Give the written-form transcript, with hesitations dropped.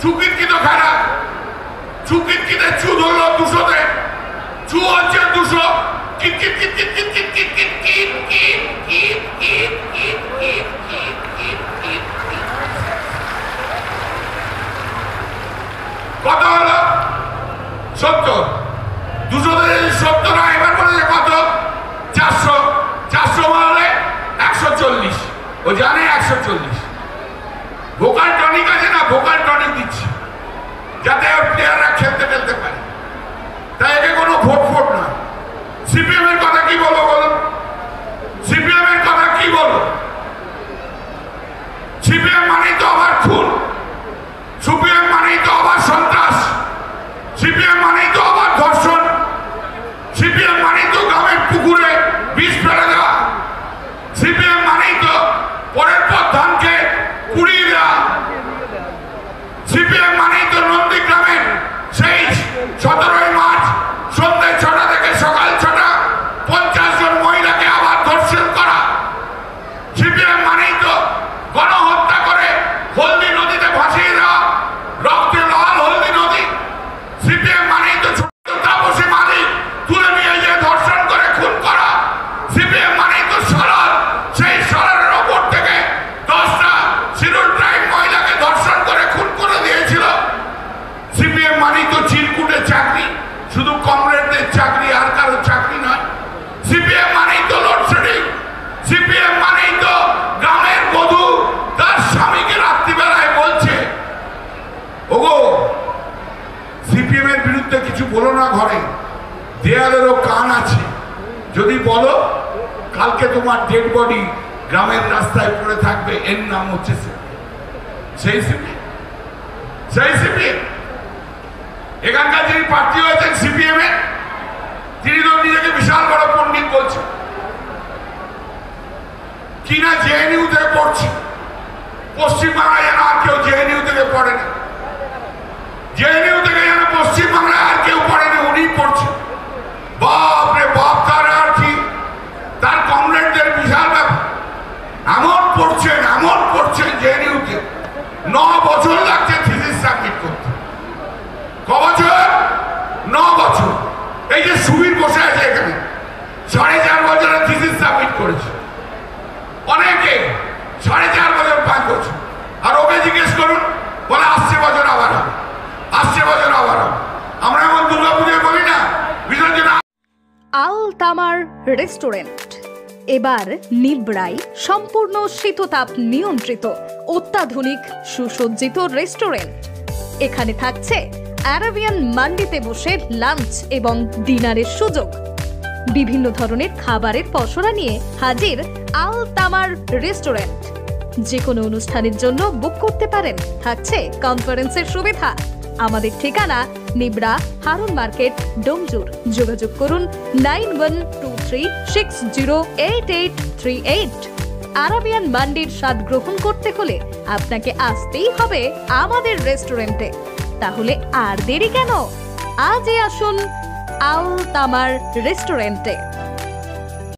চুকিত কি তো খারাপ, চুকিত কিতে চু ধরলো 200-তে, চু হচ্ছে 200, kit kit kit kit kit kit kit kit kit kit kit kit kit kit kit kit kit kit. কত হলো? 70। 200-তে 70 হয়, এবার বলেছে কত? 400। 400 হলে 140। ও জানে 140। ভোকাল টনিক আছে না, ভোকাল টনিক দিচ্ছে যাতে ওর প্লেয়াররা খেলতে খেলতে পারে। তাই একে কোনো ভোট ফোট না। সিপিএম এর কথা কি বলবো বলুন? সিপিএম এর কথা কি বলবো? সিপিএম মানেই তো আবার খুন, সিপিএম মানেই তো আবার সন্ত্রাস, সিপিএম মানেই তো আবার ধর্ষণ, সিপিএম মানেই তো গ্রামের পুকুরে বিষ ফেলে দেওয়া, সিপিএম মানেই তো পরের পর ধানকে কুড়িয়ে দেওয়া, সিপিএম মানেই তো নন্দীগ্রামের সেই 17ই মার্চ সন্ধ্যে 6টা থেকে সকাল 6টা 50 জন মহিলাকে আবার ধর্ষণ করা, সিপিএম মানেই তো গণহত্যা করে হলদি নদীতে ভাসিয়ে দেওয়া, রক্তে লাল হলদি নদী, সিপিএম মানেই তো ছোট তাপসী মালিক তুলে নিয়ে গিয়ে ধর্ষণ করে খুন করা, সিপিএম মানেই তো সরল, সেই সরলের ওপর থেকে 10টা শিডিউল ট্রাইব মহিলাকে ধর্ষণ করে খুন করে দিয়েছিল। সিপিএম মানেই তো চিরকুটের চাকরি, শুধু কমরেডদের চাকরি, আর কারো চাকরি নয়। সিপিএম মানেই তো লোডশেডিং, সিপিএম মানেই তো গ্রামের বধূ তার স্বামীকে রাত্রিবেলায় বলছে, ওগো সিপিএম এর বিরুদ্ধে কিছু বলো না, ঘরে দেয়ালেরও কান আছে, যদি বলো কালকে তোমার ডেড বডি গ্রামের রাস্তায় পড়ে থাকবে। এর নাম হচ্ছে সেই সিপিএম, সেই সিপিএম। এখানকার যিনি প্রার্থী হয়েছেন সিপিএম এর, তিনি তো নিজেকে বিশাল বড় পণ্ডিত বলছেন, কিনা জেএনইউ থেকে পড়ছে। পশ্চিমবাংলায় যেন আর কেউ জেএনইউ থেকে পড়ে না, জেএনইউ থেকে যেন পশ্চিমবাংলায় আর কেউ পড়ে না, উনি পড়ছেন। বাপ রে বাপ, তার আর কি, তার কমরেডদের বিশাল ব্যাপার। এমন পড়ছেন জেএনইউতে 9 বছর লাগছে থিসিস সাবমিট করতে। ক বছর? 9 বছর। এই যে সুবীর বসে আছে এখানে, 4.5 বছরে থিসিস সাবমিট করেছে, অনেকে 4.5 বছর 5 বছর। আর ওকে জিজ্ঞেস করুন, বলে আসছে বছর আবার হবে, আসছে বছর আবার হবে। আমরা এমন দুর্গাপুজোয় বলি না বিসর্জন। আল তামার রেস্টুরেন্ট এবার নিবড়াই সম্পূর্ণ শীততাপ নিয়ন্ত্রিত অত্যাধুনিক সুসজ্জিত রেস্টুরেন্ট। এখানে থাকছে আরাবিয়ান মান্ডিতে বসে লাঞ্চ এবং ডিনারের সুযোগ। বিভিন্ন ধরনের খাবারের পসরা নিয়ে হাজির আল তামার রেস্টুরেন্ট। যে কোনো অনুষ্ঠানের জন্য বুক করতে পারেন, থাকছে কনফারেন্সের সুবিধা। আমাদের ঠিকানা নিবড়া হারুন মার্কেট, ডোমজুর। যোগাযোগ করুন 9123608838। আরাবিয়ান মান্ডির স্বাদ গ্রহণ করতে হলে আপনাকে আসতেই হবে আমাদের রেস্টুরেন্টে। তাহলে আর দেরি কেন? আজই আসুন আল তামার রেস্টুরেন্টে।